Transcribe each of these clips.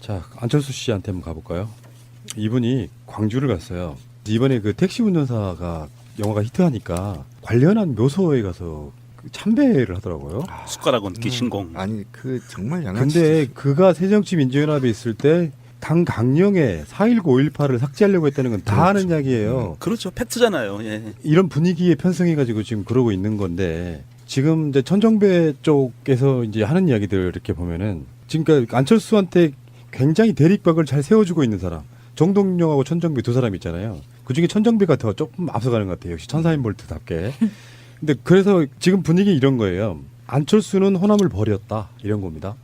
자, 안철수 씨한테 한번 가볼까요? 이분이 광주를 갔어요. 이번에 그 택시 운전사가 영화가 히트하니까 관련한 묘소에 가서 그 참배를 하더라고요. 숟가락 얹기 신공. 아니 그 정말 양아치. 근데 그가 새정치민주연합에 있을 때 당 강령에 4.19, 5.18을 삭제하려고 했다는 건 다 아는 이야기예요. 그렇죠. 팩트잖아요. 예. 이런 분위기에 편승해가지고 지금 그러고 있는 건데 지금 이제 천정배 쪽에서 이제 하는 이야기들 이렇게 보면은 지금 그러니까 안철수한테 굉장히 대립각을 잘 세워주고 있는 사람 정동영하고 천정배 두 사람 있잖아요. 그중에 천정배가 더 조금 앞서가는 것 같아요. 역시 천사인볼트답게. 근데 그래서 지금 분위기 이런 거예요. 안철수는 호남을 버렸다 이런 겁니다.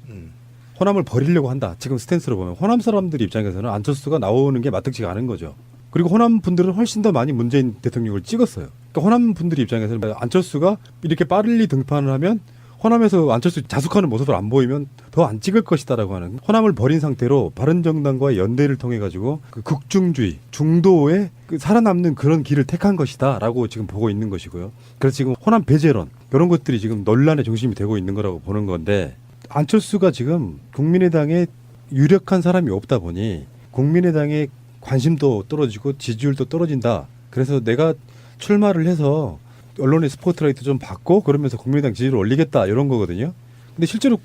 호남을 버리려고 한다. 지금 스탠스로 보면 호남 사람들 입장에서는 안철수가 나오는 게 마땅치가 않은 거죠. 그리고 호남 분들은 훨씬 더 많이 문재인 대통령을 찍었어요. 그러니까 호남 분들 입장에서는 안철수가 이렇게 빠르게 등판을 하면 호남에서 안철수 자숙하는 모습을 안 보이면 더 안 찍을 것이다라고 하는 호남을 버린 상태로 바른정당과의 연대를 통해 가지고 그 극중주의 중도에 그 살아남는 그런 길을 택한 것이다라고 지금 보고 있는 것이고요. 그래서 지금 호남 배제론 이런 것들이 지금 논란의 중심이 되고 있는 거라고 보는 건데 안철수가 지금 국민의당에 유력한 사람이 없다 보니 국민의당의 관심도 떨어지고 지지율도 떨어진다. 그래서 내가 출마를 해서 언론의 스포트라이트 좀 받고 그러면서 국민의당 지지를 올리겠다 이런 거거든요. 근데 실제로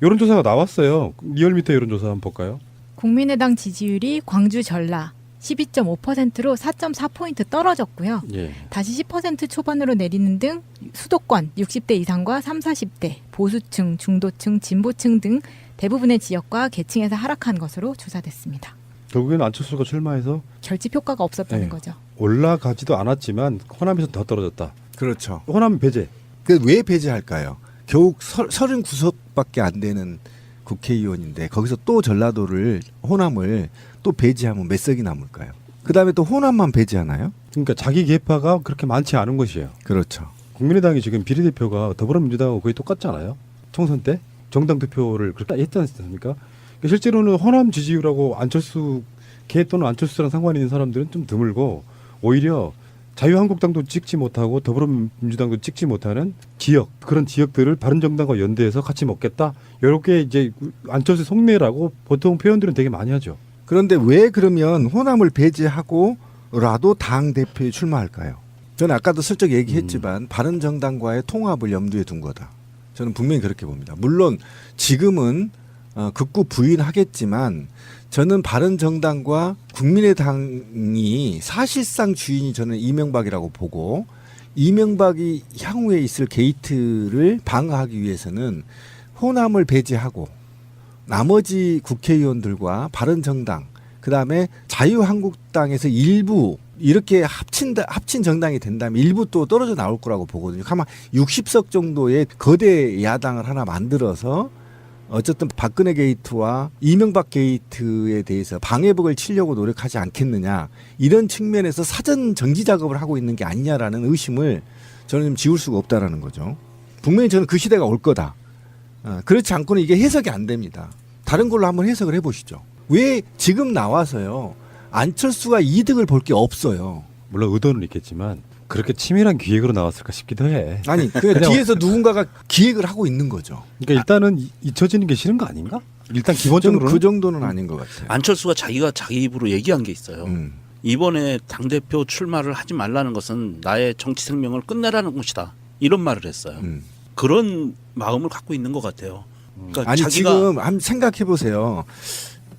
여론조사가 나왔어요. 리얼미터 여론조사 한번 볼까요? 국민의당 지지율이 광주 전라 12.5%로 4.4포인트 떨어졌고요. 예. 다시 10% 초반으로 내리는 등 수도권 60대 이상과 30, 40대, 보수층, 중도층, 진보층 등 대부분의 지역과 계층에서 하락한 것으로 조사됐습니다. 결국에는 안철수가 출마해서 결집 효과가 없었다는 네. 거죠. 올라가지도 않았지만 호남에서 더 떨어졌다. 그렇죠. 호남 배제. 그 왜 배제할까요? 겨우 39석밖에 안 되는 국회의원인데 거기서 또 전라도를 호남을 또 배제하면 몇 석이 남을까요? 그다음에 또 호남만 배제하나요? 그러니까 자기 계파가 그렇게 많지 않은 것이에요. 그렇죠. 국민의당이 지금 비례대표가 더불어민주당하고 거의 똑같잖아요. 총선 때 정당 투표를 그렇게 했지 않습니까? 그러니까 실제로는 호남 지지율하고 안철수 개 또는 안철수랑 상관 있는 사람들은 좀 드물고 오히려 자유한국당도 찍지 못하고 더불어민주당도 찍지 못하는 지역 그런 지역들을 바른정당과 연대해서 같이 먹겠다. 이렇게 이제 안철수 속내라고 보통 표현들은 되게 많이 하죠. 그런데 왜 그러면 호남을 배제하고라도 당 대표에 출마할까요? 저는 아까도 슬쩍 얘기했지만 바른정당과의 통합을 염두에 둔 거다. 저는 분명히 그렇게 봅니다. 물론 지금은 극구 부인하겠지만 저는 바른정당과 국민의당이 사실상 주인이 저는 이명박이라고 보고 이명박이 향후에 있을 게이트를 방어하기 위해서는 호남을 배제하고 나머지 국회의원들과 바른정당 그다음에 자유한국당에서 일부 이렇게 합친 정당이 된다면 일부 또 떨어져 나올 거라고 보거든요. 아마 60석 정도의 거대 야당을 하나 만들어서 어쨌든 박근혜 게이트와 이명박 게이트에 대해서 방해벽을 치려고 노력하지 않겠느냐 이런 측면에서 사전 정지 작업을 하고 있는 게 아니냐라는 의심을 저는 좀 지울 수가 없다라는 거죠. 분명히 저는 그 시대가 올 거다. 그렇지 않고는 이게 해석이 안 됩니다. 다른 걸로 한번 해석을 해보시죠. 왜 지금 나와서요 안철수가 이득을 볼 게 없어요. 물론 의도는 있겠지만 그렇게 치밀한 기획으로 나왔을까 싶기도 해. 아니 그 뒤에서 누군가가 기획을 하고 있는 거죠. 그러니까 일단은 잊혀지는 게 싫은 거 아닌가? 일단 저는 기본적으로는 그 정도는 아닌 것 같아요. 안철수가 자기가 자기 입으로 얘기한 게 있어요. 음. 이번에 당대표 출마를 하지 말라는 것은 나의 정치 생명을 끝내라는 것이다. 이런 말을 했어요. 그런 마음을 갖고 있는 것 같아요. 그러니까 아니 자기가 지금 한번 생각해 보세요.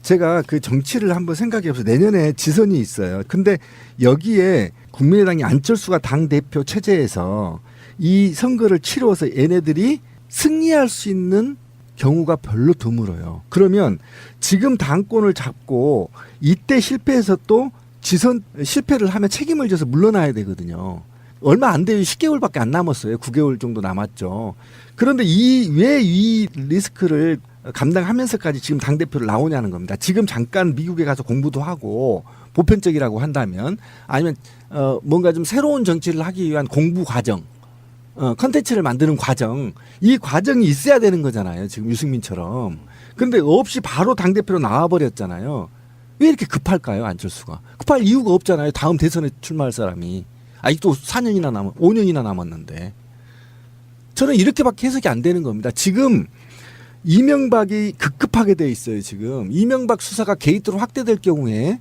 제가 그 정치를 한번 생각해 보세요. 내년에 지선이 있어요. 근데 여기에 국민의당이 안철수가 당 대표 체제에서 이 선거를 치러서 얘네들이 승리할 수 있는 경우가 별로 드물어요. 그러면 지금 당권을 잡고 이때 실패해서 또 지선 실패를 하면 책임을 져서 물러나야 되거든요. 얼마 안 돼요. 10개월밖에 안 남았어요. 9개월 정도 남았죠. 그런데 왜 이 리스크를 감당하면서까지 지금 당대표를 나오냐는 겁니다. 지금 잠깐 미국에 가서 공부도 하고 보편적이라고 한다면 아니면 뭔가 좀 새로운 정치를 하기 위한 공부 과정 컨텐츠를 만드는 과정 이 과정이 있어야 되는 거잖아요. 지금 유승민처럼. 그런데 없이 바로 당대표로 나와버렸잖아요. 왜 이렇게 급할까요? 안철수가. 급할 이유가 없잖아요. 다음 대선에 출마할 사람이. 아직도 4년이나 5년이나 남았는데. 저는 이렇게밖에 해석이 안 되는 겁니다. 지금 이명박이 급급하게 돼 있어요. 지금 이명박 수사가 게이트로 확대될 경우에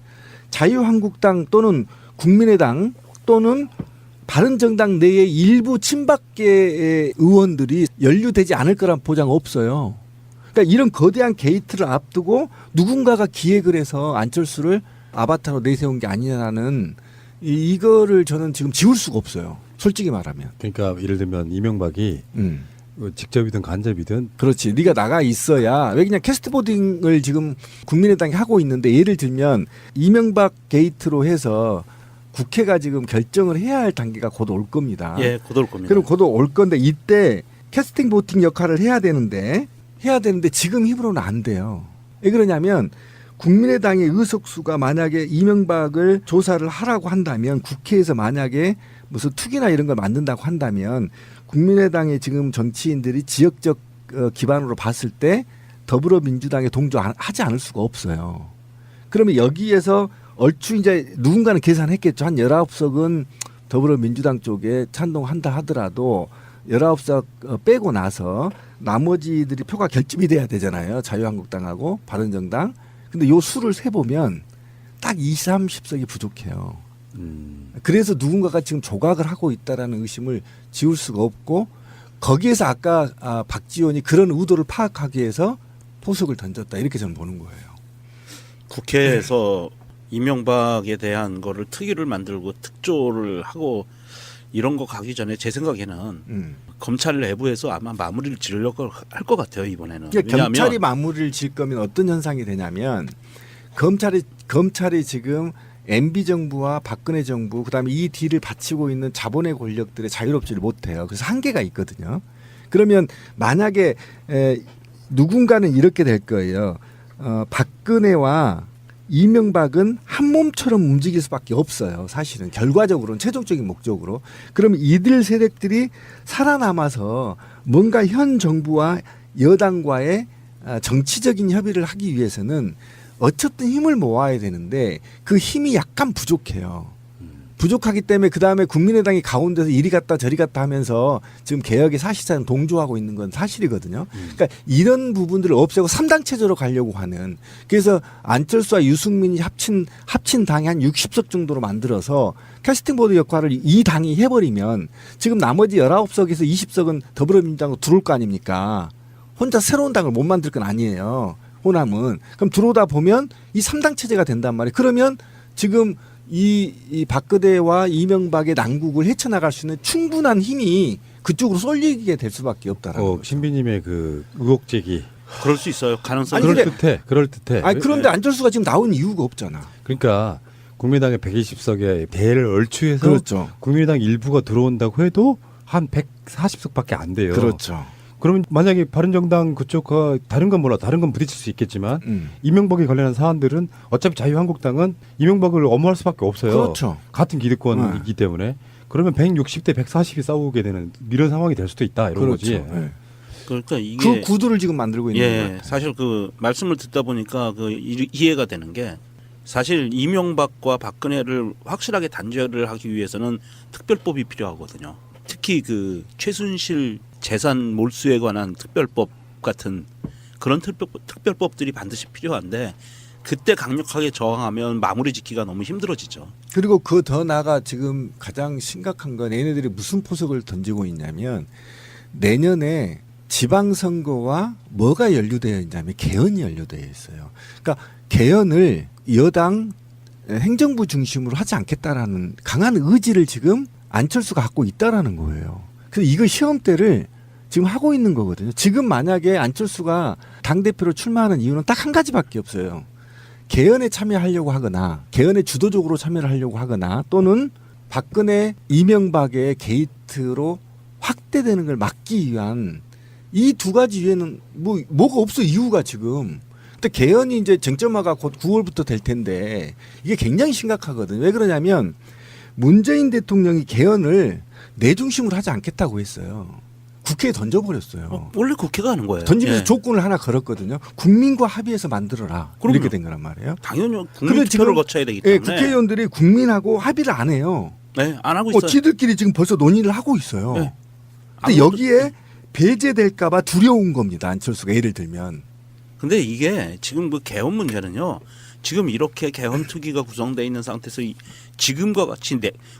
자유한국당 또는 국민의당 또는 바른정당 내의 일부 친박계의 의원들이 연루되지 않을 거란 보장 없어요. 그러니까 이런 거대한 게이트를 앞두고 누군가가 기획을 해서 안철수를 아바타로 내세운 게 아니냐는 이거를 저는 지금 지울 수가 없어요. 솔직히 말하면. 그러니까 예를 들면 이명박이 직접이든 간접이든 그렇지. 네가 나가 있어야. 왜 그냥 캐스트보딩을 지금 국민의당이 하고 있는데 예를 들면 이명박 게이트로 해서 국회가 지금 결정을 해야 할 단계가 곧 올 겁니다. 예, 곧 올 겁니다. 그럼 곧 올 건데 이때 캐스팅 보팅 역할을 해야 되는데 지금 힘으로는 안 돼요. 왜 그러냐면 국민의당의 의석수가 만약에 이명박을 조사를 하라고 한다면 국회에서 만약에 무슨 투기나 이런 걸 만든다고 한다면 국민의당의 지금 정치인들이 지역적 기반으로 봤을 때 더불어민주당에 동조하지 않을 수가 없어요. 그러면 여기에서 얼추 이제 누군가는 계산했겠죠. 한 19석은 더불어민주당 쪽에 찬동한다 하더라도 19석 빼고 나서 나머지들이 표가 결집이 돼야 되잖아요. 자유한국당하고 바른정당. 근데 요 수를 세보면 딱 20, 30석이 부족해요. 그래서 누군가가 지금 조각을 하고 있다라는 의심을 지울 수가 없고 거기에서 아까 박지원이 그런 의도를 파악하기 위해서 포석을 던졌다. 이렇게 저는 보는 거예요. 국회에서 이명박에 대한 거를 특위를 만들고 특조를 하고 이런 거 가기 전에 제 생각에는 검찰 내부에서 아마 마무리를 지으려고 할 것 같아요 이번에는. 그러니까 경찰이 마무리를 질 거면 어떤 현상이 되냐면 검찰이 지금 MB 정부와 박근혜 정부 그다음에 이 뒤를 바치고 있는 자본의 권력들의 자유롭지를 못해요. 그래서 한계가 있거든요. 그러면 만약에 누군가는 이렇게 될 거예요. 박근혜와 이명박은 한 몸처럼 움직일 수밖에 없어요. 사실은 결과적으로는 최종적인 목적으로. 그러면 이들 세력들이 살아남아서 뭔가 현 정부와 여당과의 정치적인 협의를 하기 위해서는 어쨌든 힘을 모아야 되는데 그 힘이 약간 부족해요. 부족하기 때문에 그다음에 국민의당이 가운데서 이리 갔다 저리 갔다 하면서 지금 개혁에 사실상 동조하고 있는 건 사실이거든요. 그러니까 이런 부분들을 없애고 3당 체제로 가려고 하는. 그래서 안철수와 유승민이 합친 당이 한 60석 정도로 만들어서 캐스팅 보드 역할을 이 당이 해버리면 지금 나머지 19석에서 20석은 더불어민주당으로 들어올 거 아닙니까? 혼자 새로운 당을 못 만들 건 아니에요. 호남은. 그럼 들어오다 보면 이 3당 체제가 된단 말이에요. 그러면 지금 이 박근혜와 이명박의 난국을 헤쳐나갈 수 있는 충분한 힘이 그쪽으로 쏠리게 될 수밖에 없다라는 거죠. 신비님의 그 의혹 제기 그럴 수 있어요. 가능성이. 그럴 듯해. 아니 그런데 안철수가 지금 나온 이유가 없잖아. 그러니까 국민의당의 120석의 대를 얼추해서 그렇죠. 국민의당 일부가 들어온다고 해도 한 140석밖에 안 돼요. 그렇죠. 그러면 만약에 바른정당 그쪽과 다른 건 몰라 다른 건 부딪힐 수 있겠지만 이명박에 관련한 사안들은 어차피 자유한국당은 이명박을 엄호할 수밖에 없어요. 그렇죠. 같은 기득권이기 때문에 그러면 160대 140이 싸우게 되는 이런 상황이 될 수도 있다 이런 그렇죠. 거지. 네. 그러니까 이게 그 구도를 지금 만들고 있는 거예요. 사실 그 말씀을 듣다 보니까 그 이해가 되는 게 사실 이명박과 박근혜를 확실하게 단죄를 하기 위해서는 특별법이 필요하거든요. 특히 그 최순실 재산 몰수에 관한 특별법 같은 그런 특별법들이 반드시 필요한데 그때 강력하게 저항하면 마무리 짓기가 너무 힘들어지죠. 그리고 그 더 나아가 지금 가장 심각한 건 얘네들이 무슨 포석을 던지고 있냐면 내년에 지방선거와 뭐가 연루되어 있냐면 개헌이 연루되어 있어요. 그러니까 개헌을 여당 행정부 중심으로 하지 않겠다라는 강한 의지를 지금 안철수가 갖고 있다라는 거예요. 그래서 이거 시험대를 지금 하고 있는 거거든요. 지금 만약에 안철수가 당대표로 출마하는 이유는 딱 한 가지밖에 없어요. 개헌에 참여하려고 하거나 개헌에 주도적으로 참여를 하려고 하거나 또는 박근혜 이명박의 게이트로 확대되는 걸 막기 위한 이 두 가지 이외에는 뭐가 없어 이유가 지금. 근데 개헌이 이제 쟁점화가 곧 9월부터 될 텐데 이게 굉장히 심각하거든요. 왜 그러냐면 문재인 대통령이 개헌을 내 중심으로 하지 않겠다고 했어요. 국회에 던져버렸어요. 원래 국회가 하는 거예요. 던지면서 조건을 하나 걸었거든요. 국민과 합의해서 만들어라. 그럼요. 이렇게 된 거란 말이에요. 당연히 국민 투표를 거쳐야 되기 예, 때문에. 국회의원들이 국민하고 합의를 안 해요. 네, 안 하고 있어요. 지들끼리 지금 벌써 논의를 하고 있어요. 네. 근데 여기에 배제될까봐 두려운 겁니다. 안철수가 예를 들면. 근데 이게 지금 그 개헌 문제는요. 지금 이렇게 개헌 특위가 구성되어 있는 상태에서 지금과 같이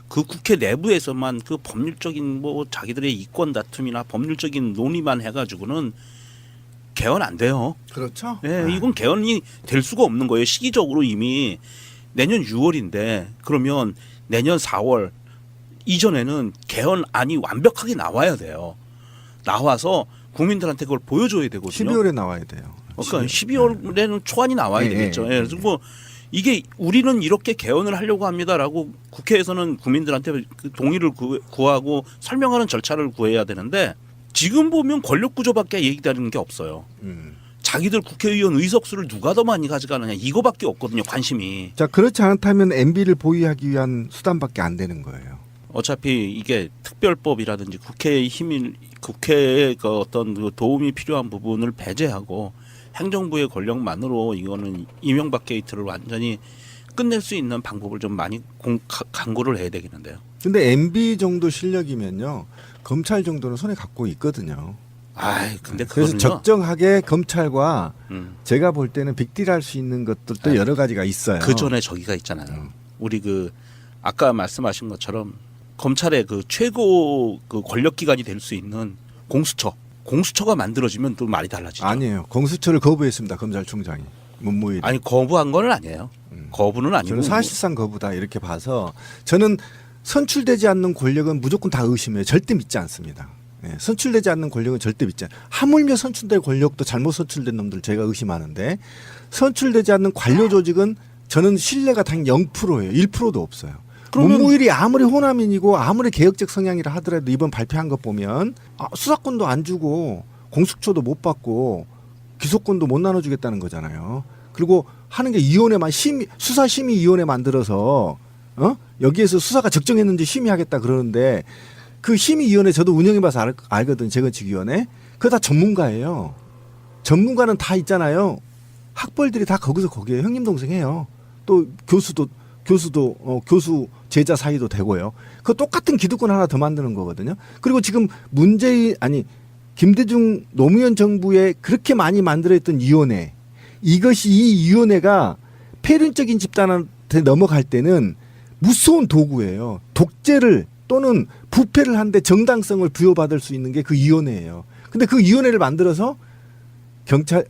그 국회 내부에서만 그 법률적인 뭐 자기들의 이권 다툼이나 법률적인 논의만 해가지고는 개헌 안 돼요. 그렇죠. 예, 이건 개헌이 될 수가 없는 거예요. 시기적으로 이미 내년 6월인데 그러면 내년 4월 이전에는 개헌안이 완벽하게 나와야 돼요. 나와서 국민들한테 그걸 보여줘야 되거든요. 12월에 나와야 돼요. 그러니까 12월에는 초안이 나와야 네, 되겠죠. 네, 예, 그래서 뭐 이게 우리는 이렇게 개헌을 하려고 합니다라고 국회에서는 국민들한테 그 동의를 구하고 설명하는 절차를 구해야 되는데 지금 보면 권력 구조밖에 얘기되는 게 없어요. 자기들 국회의원 의석수를 누가 더 많이 가져가느냐 이거밖에 없거든요. 관심이. 자, 그렇지 않다면 MB를 보유하기 위한 수단밖에 안 되는 거예요. 어차피 이게 특별법이라든지 국회의 그 어떤 그 도움이 필요한 부분을 배제하고 행정부의 권력만으로 이거는 이명박 게이트를 완전히 끝낼 수 있는 방법을 좀 많이 강구를 해야 되겠는데요. 근데 MB 정도 실력이면요. 검찰 정도는 손에 갖고 있거든요. 근데 그래서 그거는요. 적정하게 검찰과 음. 제가 볼 때는 빅딜할 수 있는 것들도 여러 가지가 있어요. 그 전에 저기가 있잖아요. 우리 그 아까 말씀하신 것처럼 검찰의 그 최고 그 권력 기관이 될 수 있는 공수처가 만들어지면 또 말이 달라지죠. 아니에요. 공수처를 거부했습니다. 검찰총장이 문무일. 아니 거부한 건 아니에요. 거부는 아니고 저는 사실상 거부다 이렇게 봐서 저는 선출되지 않는 권력은 무조건 다 의심해요. 절대 믿지 않습니다. 예, 선출되지 않는 권력은 절대 믿지 않아요. 하물며 선출된 권력도 잘못 선출된 놈들 제가 의심하는데 선출되지 않는 관료 조직은 저는 신뢰가 단 0%예요. 1%도 없어요. 문무일이 아무리 호남인이고 아무리 개혁적 성향이라 하더라도 이번 발표한 것 보면 수사권도 안 주고 공수처도 못 받고 기소권도 못 나눠주겠다는 거잖아요. 그리고 하는 게 위원회만 수사심의위원회 만들어서 여기에서 수사가 적정했는지 심의하겠다 그러는데 그 심의위원회 저도 운영해봐서 알거든. 재건축위원회. 그거 다 전문가예요. 전문가는 다 있잖아요. 학벌들이 다 거기에 형님 동생 해요. 또 교수도 교수 제자 사이도 되고요. 그 똑같은 기득권 하나 더 만드는 거거든요. 그리고 지금 김대중 노무현 정부에 그렇게 많이 만들어있던 위원회 이것이 이 위원회가 폐륜적인 집단한테 넘어갈 때는 무서운 도구예요. 독재를 또는 부패를 하는데 정당성을 부여받을 수 있는 게 그 위원회예요. 근데 그 위원회를 만들어서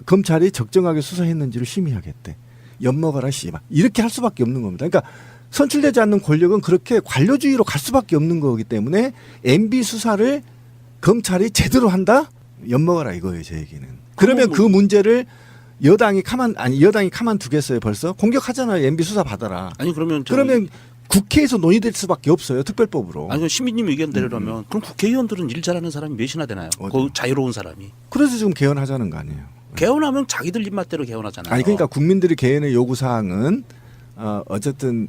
검찰이 적정하게 수사했는지를 심의하겠대. 엿먹어라 씨발. 이렇게 할 수밖에 없는 겁니다. 그러니까 선출되지 않는 권력은 그렇게 관료주의로 갈 수밖에 없는 거기 때문에 MB 수사를 검찰이 제대로 한다? 엿먹어라 이거예요, 제 얘기는. 그러면 그 문제를 여당이 가만두겠어요, 벌써? 공격하잖아요. MB 수사 받아라. 아니 그러면 국회에서 논의될 수밖에 없어요. 특별법으로. 아니 시민님 의견대로라면 그럼 국회의원들은 일 잘하는 사람이 몇이나 되나요? 그 자유로운 사람이. 그래서 지금 개헌하자는 거 아니에요. 개헌하면 자기들 입맛대로 개헌하잖아요. 아니 그러니까 국민들의 개헌의 요구 사항은 어쨌든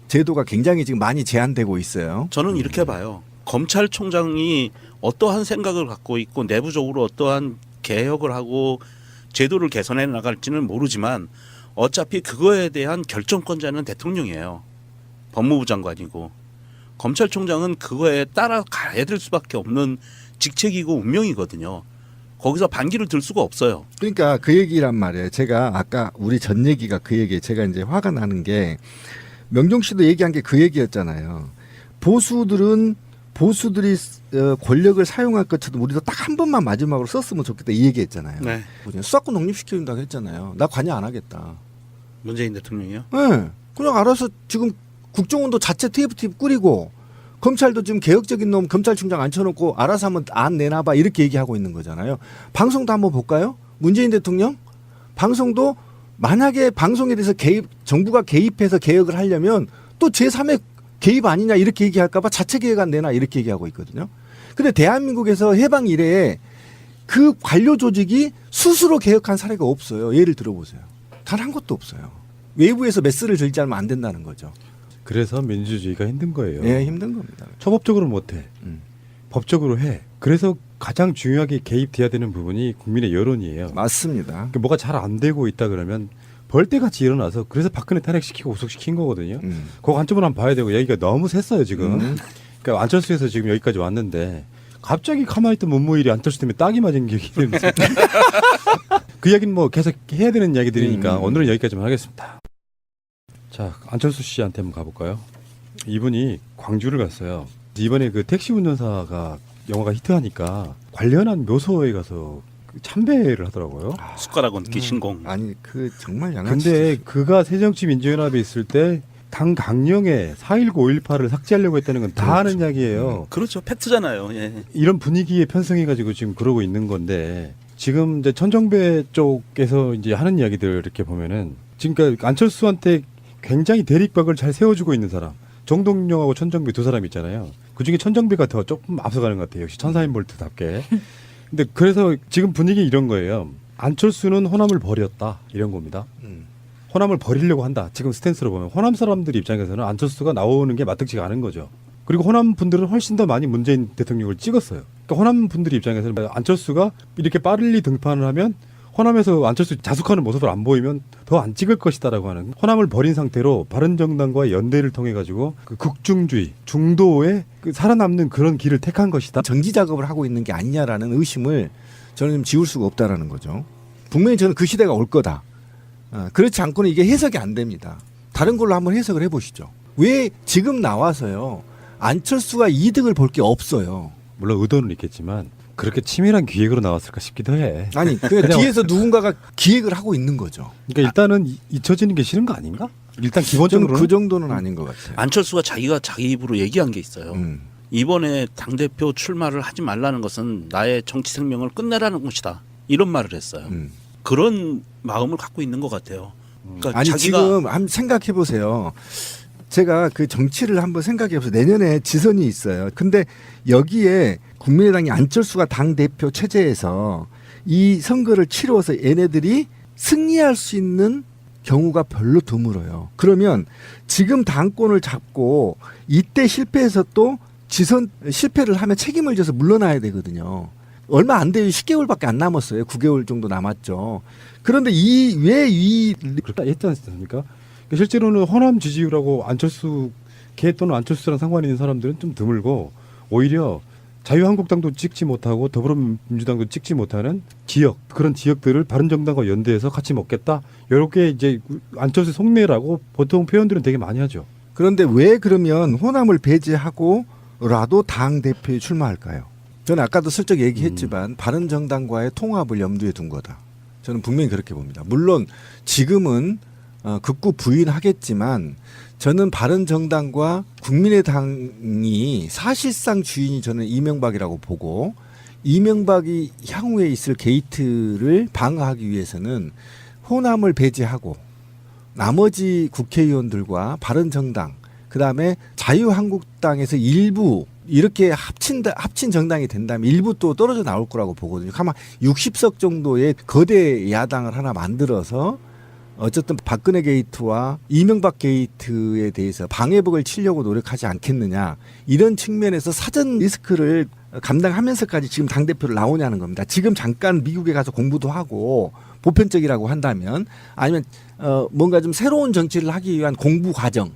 제도가 굉장히 지금 많이 제한되고 있어요. 저는 이렇게 봐요. 검찰총장이 어떠한 생각을 갖고 있고 내부적으로 어떠한 개혁을 하고 제도를 개선해 나갈지는 모르지만 어차피 그거에 대한 결정권자는 대통령이에요. 법무부 장관이고 검찰총장은 그거에 따라가야 될 수밖에 없는 직책이고 운명이거든요. 거기서 반기를 들 수가 없어요. 그러니까 그 얘기란 말이에요. 제가 아까 우리 전 얘기가 그 얘기에 제가 이제 화가 나는 게 명종 씨도 얘기한 게 그 얘기였잖아요. 보수들이 권력을 사용할 것처럼 우리도 딱 한 번만 마지막으로 썼으면 좋겠다 이 얘기했잖아요. 네. 수사권 독립시켜준다고 했잖아요. 나 관여 안 하겠다. 문재인 대통령이요? 네. 그냥 알아서 지금 국정원도 자체 TFT 꾸리고 검찰도 지금 개혁적인 놈 검찰총장 앉혀놓고 알아서 한번 안 내놔봐 이렇게 얘기하고 있는 거잖아요. 방송도 한번 볼까요? 문재인 대통령 방송도 만약에 방송에 대해서 정부가 개입해서 개혁을 하려면 또 제3의 개입 아니냐 이렇게 얘기할까 봐 자체 개혁 안 내놔 이렇게 얘기하고 있거든요. 근데 대한민국에서 해방 이래에 그 관료 조직이 스스로 개혁한 사례가 없어요. 예를 들어보세요. 단 한 것도 없어요. 외부에서 메스를 들지 않으면 안 된다는 거죠. 그래서 민주주의가 힘든 거예요. 네, 힘든 겁니다. 초법적으로 못해. 법적으로 해. 그래서 가장 중요하게 개입돼야 되는 부분이 국민의 여론이에요. 맞습니다. 그러니까 뭐가 잘 안 되고 있다 그러면 벌떼같이 일어나서 그래서 박근혜 탄핵시키고 구속시킨 거거든요. 그 관점으로 한번 봐야 되고 얘기가 너무 셌어요 지금. 그러니까 안철수에서 지금 여기까지 왔는데 갑자기 가만히 있던 문무일이 안철수 때문에 딱이 맞은 기억이 드는데 그 이야기는 뭐 계속 해야 되는 이야기들이니까 오늘은 여기까지만 하겠습니다. 자, 안철수 씨한테 한번 가볼까요? 이분이 광주를 갔어요. 이번에 그 택시 운전사가 영화가 히트하니까 관련한 묘소에 가서 그 참배를 하더라고요. 숟가락 얹기 신공. 아니 그 정말 양아치. 근데 그가 새정치민주연합에 있을 때 당 강령에 4.19, 5.18을 삭제하려고 했다는 건 다 아는 이야기예요. 그렇죠. 팩트잖아요. 예. 이런 분위기에 편승해가지고 지금 그러고 있는 건데 지금 이제 천정배 쪽에서 이제 하는 이야기들 이렇게 보면은 지금 그러니까 안철수한테 굉장히 대립각을 잘 세워주고 있는 사람 정동영하고 천정배 두 사람 있잖아요. 그 중에 천정배가 더 조금 앞서가는 것 같아요. 역시 천사인볼트답게. 근데 그래서 지금 분위기 이런 거예요. 안철수는 호남을 버렸다 이런 겁니다. 호남을 버리려고 한다. 지금 스탠스로 보면 호남 사람들 입장에서는 안철수가 나오는 게 마땅치가 않은 거죠. 그리고 호남 분들은 훨씬 더 많이 문재인 대통령을 찍었어요. 그러니까 호남 분들 입장에서는 안철수가 이렇게 빠르게 등판을 하면 호남에서 안철수 자숙하는 모습을 안 보이면 더 안 찍을 것이다라고 하는 호남을 버린 상태로 바른정당과의 연대를 통해 가지고 그 극중주의 중도에 그 살아남는 그런 길을 택한 것이다. 정지 작업을 하고 있는 게 아니냐라는 의심을 저는 좀 지울 수가 없다라는 거죠. 분명히 저는 그 시대가 올 거다. 그렇지 않고는 이게 해석이 안 됩니다. 다른 걸로 한번 해석을 해보시죠. 왜 지금 나와서요 안철수가 이득을 볼 게 없어요. 물론 의도는 있겠지만 그렇게 치밀한 기획으로 나왔을까 싶기도 해. 아니 그 뒤에서 누군가가 기획을 하고 있는 거죠. 그러니까 일단은 잊혀지는 게 싫은 거 아닌가? 일단 저는 기본적으로 그 정도는 아닌 것 같아요. 안철수가 자기가 자기 입으로 얘기한 게 있어요. 이번에 당대표 출마를 하지 말라는 것은 나의 정치 생명을 끝내라는 것이다. 이런 말을 했어요. 그런 마음을 갖고 있는 것 같아요. 그러니까 아니 자기가 지금 한번 생각해 보세요. 제가 그 정치를 한번 생각해 보세요. 내년에 지선이 있어요. 근데 여기에 국민의당이 안철수가 당 대표 체제에서 이 선거를 치러서 얘네들이 승리할 수 있는 경우가 별로 드물어요. 그러면 지금 당권을 잡고 이때 실패해서 또 지선 실패를 하면 책임을 져서 물러나야 되거든요. 얼마 안 돼요. 10개월밖에 안 남았어요. 9개월 정도 남았죠. 그런데 그렇게 했지 않습니까? 그러니까 실제로는 호남 지지율하고 안철수 개 또는 안철수랑 상관이 있는 사람들은 좀 드물고 오히려 자유한국당도 찍지 못하고 더불어민주당도 찍지 못하는 지역 그런 지역들을 바른정당과 연대해서 같이 먹겠다. 이렇게 이제 안철수 속내라고 보통 표현들은 되게 많이 하죠. 그런데 왜 그러면 호남을 배제하고라도 당 대표에 출마할까요? 저는 아까도 슬쩍 얘기했지만 바른정당과의 통합을 염두에 둔 거다. 저는 분명히 그렇게 봅니다. 물론 지금은 극구 부인하겠지만 저는 바른정당과 국민의당이 사실상 주인이 저는 이명박이라고 보고 이명박이 향후에 있을 게이트를 방어하기 위해서는 호남을 배제하고 나머지 국회의원들과 바른정당 그다음에 자유한국당에서 일부 이렇게 합친 정당이 된다면 일부 또 떨어져 나올 거라고 보거든요. 아마 60석 정도의 거대 야당을 하나 만들어서 어쨌든 박근혜 게이트와 이명박 게이트에 대해서 방해벽을 치려고 노력하지 않겠느냐. 이런 측면에서 사전 리스크를 감당하면서까지 지금 당대표를 나오냐는 겁니다. 지금 잠깐 미국에 가서 공부도 하고 보편적이라고 한다면 아니면 뭔가 좀 새로운 정치를 하기 위한 공부 과정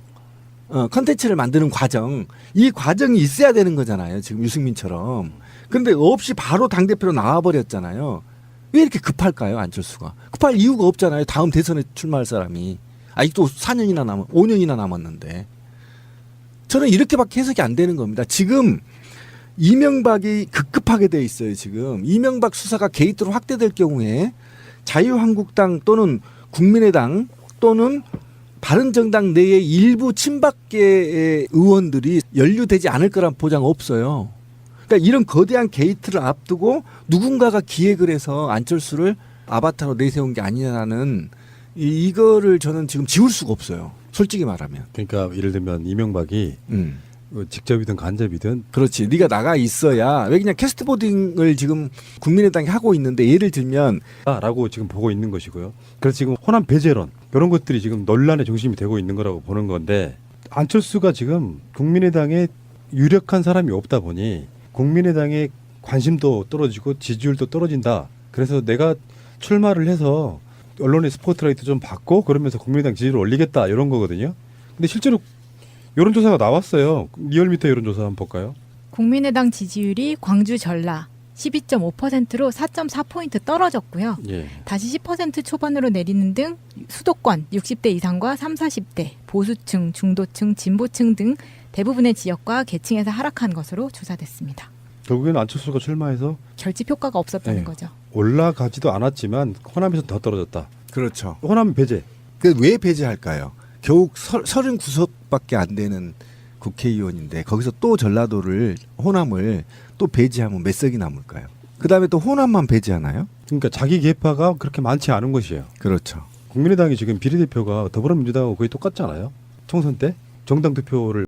컨텐츠를 만드는 과정, 이 과정이 있어야 되는 거잖아요. 지금 유승민처럼. 그런데 없이 바로 당대표로 나와버렸잖아요. 왜 이렇게 급할까요, 안철수가? 급할 이유가 없잖아요. 다음 대선에 출마할 사람이. 아직도 4년이나 5년이나 남았는데. 저는 이렇게밖에 해석이 안 되는 겁니다. 지금 이명박이 급급하게 돼 있어요, 지금. 이명박 수사가 게이트로 확대될 경우에 자유한국당 또는 국민의당 또는 바른정당 내의 일부 친박계의 의원들이 연루되지 않을 거란 보장 없어요. 그러니까 이런 거대한 게이트를 앞두고 누군가가 기획을 해서 안철수를 아바타로 내세운 게 아니냐는 이거를 저는 지금 지울 수가 없어요. 솔직히 말하면. 그러니까 예를 들면 이명박이 직접이든 간접이든 그렇지. 네가 나가 있어야 왜 그냥 캐스트보딩을 지금 국민의당이 하고 있는데 예를 들면 라고 지금 보고 있는 것이고요. 그래서 지금 호남 배제론 이런 것들이 지금 논란의 중심이 되고 있는 거라고 보는 건데 안철수가 지금 국민의당에 유력한 사람이 없다 보니 국민의당의 관심도 떨어지고 지지율도 떨어진다. 그래서 내가 출마를 해서 언론의 스포트라이트 좀 받고 그러면서 국민의당 지지를 올리겠다 이런 거거든요. 근데 실제로 여론조사가 나왔어요. 리얼미터 여론조사 한번 볼까요? 국민의당 지지율이 광주 전라 12.5%로 4.4포인트 떨어졌고요. 예. 다시 10% 초반으로 내리는 등 수도권 60대 이상과 3, 40대, 보수층, 중도층, 진보층 등 대부분의 지역과 계층에서 하락한 것으로 조사됐습니다. 결국에는 안철수가 출마해서 결집 효과가 없었다는 네. 거죠. 올라가지도 않았지만 호남에서 더 떨어졌다. 그렇죠. 호남 배제. 왜 배제할까요? 겨우 39석밖에 안 되는 국회의원인데 거기서 또 전라도를 호남을 또 배제하면 몇 석이 남을까요? 그다음에 또 호남만 배제하나요? 그러니까 자기 계파가 그렇게 많지 않은 것이에요. 그렇죠. 국민의당이 지금 비례대표가 더불어민주당하고 거의 똑같잖아요. 총선 때 정당 투표를